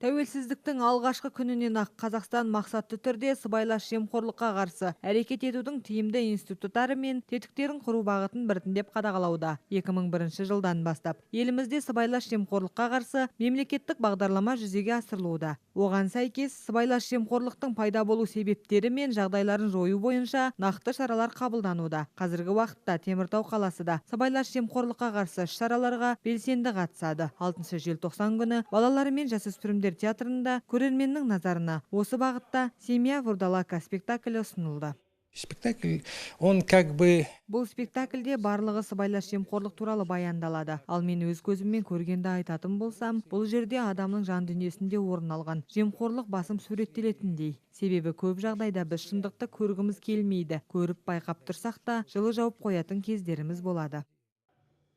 Тәуелсіздіктің алғашқы күнінен ақ Қазақстан мақсатты түрде сыбайлас жемқорлыққа қарсы әрекет етудің тиімді институттары мен тетіктерін құру бағытын біртіндеп қадағалауда. 2001 жылдан бастап елімізде сыбайлас жемқорлыққа қарсы мемлекеттік бағдарлама жүзеге асырылуда. Оған сәйкес сыбайлас жемқорлықтың пайда болу себептері мен жағдайларын жою бойынша нақты шаралар қабылдануда. Қазіргі уақытта Теміртау қаласы да сыбайлас жемқорлыққа қарсы шараларға белсенді қатысады. 6 желтоқсан күні балалар мен жасөспірімдер театрында көрерменнің назарына осы бағытта «Семья вурдалака» спектаклі ұсынылды. Спектакль, он как бы... Бұл спектакльде барлығы сыбайлас жемқорлық туралы баяндалады. Ал мен өз көзіммен көргенді айтатын болсам, бұл жерде адамның жан дүниесінде орын алған жемқорлық басым суреттелетіндей. Себебі көп жағдайда біз шындықты көргіміз келмейді. Көріп байқап тұрсақ та, жылы жауып қоятын кездеріміз болады.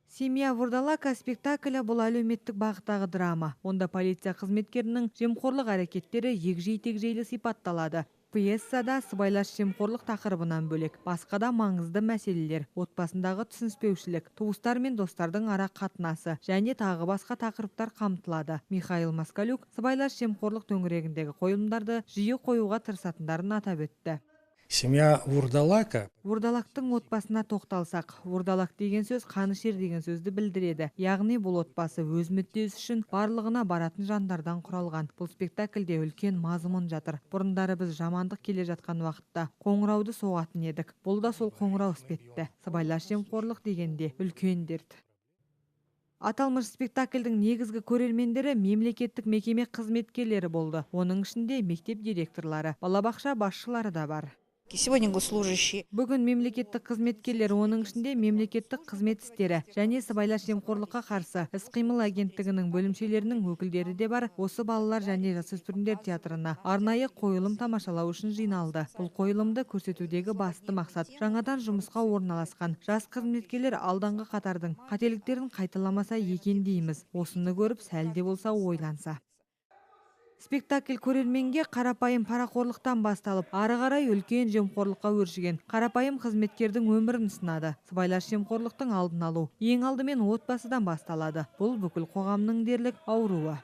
«Семья вурдалака» спектаклі бұл әлеуметтік бағыттағы драма. Онда полиция қызметкерінің жемқорлық әрекеттері егжей-тегжейлі сипатталады. Пьесада сыбайлас жемқорлық тақырыбынан бөлек басқа да маңызды мәселелер, отбасындағы түсініспеушілік, туыстар мен достардың ара қатынасы және тағы басқа тақырыптар қамтылады. Михаил Москалюк сыбайлас жемқорлық төңірегіндегі қойылымдарды жиі қоюға тырысатындарын атап өтті. Семья вурдалака. Вурдалактың отбасына тоқталсақ, вурдалак деген сөз қанішер деген сөзді білдіреді. Яғни бұл отбасы өз мүддесі үшін барлығына баратын жандардан құралған. Бұл спектакльде үлкен мазмұн жатыр. Бұрындары біз жамандық келе жатқан уақытта қоңырауды соғатын едік. Бұл да сол қоңырау іспетті. Сыбайлас жемқорлық дегенде үлкен дерт. Аталмыш спектакльдің негізгі көрермендері мемлекеттік мекеме қызметкерлері болды. Оның ішінде мектеп директорлары, балабақша басшылары да бар. Сегодня госслужащие. Бүгін мемлекеттік қызметкерлер, оның ішінде мемлекеттік қызмет істері және сыбайлас жемқорлыққа қарсы іс-қимыл агенттігінің бөлімшелерінің өкілдері де бар. Осы балалар және жасөспірімдер театрына арнайы қойылым тамашалау үшін жиналды. Бұл қойылымды көрсетудегі басты мақсат жаңадан жұмысқа орналасқан жас қызметкерлер алданғы қатардың қателіктерін қайталамаса екен дейміз. Осыны көріп сәл де болса ойланса. Спектакль көрерменге қарапайым парақорлықтан басталып, ары қарай үлкен жемқорлыққа өршіген қарапайым қызметкердің өмірін ұсынады. Сыбайлас жемқорлықтың алдын алу ең алдымен отбасыдан басталады. Бұл бүкіл қоғамның дерлік ауруы.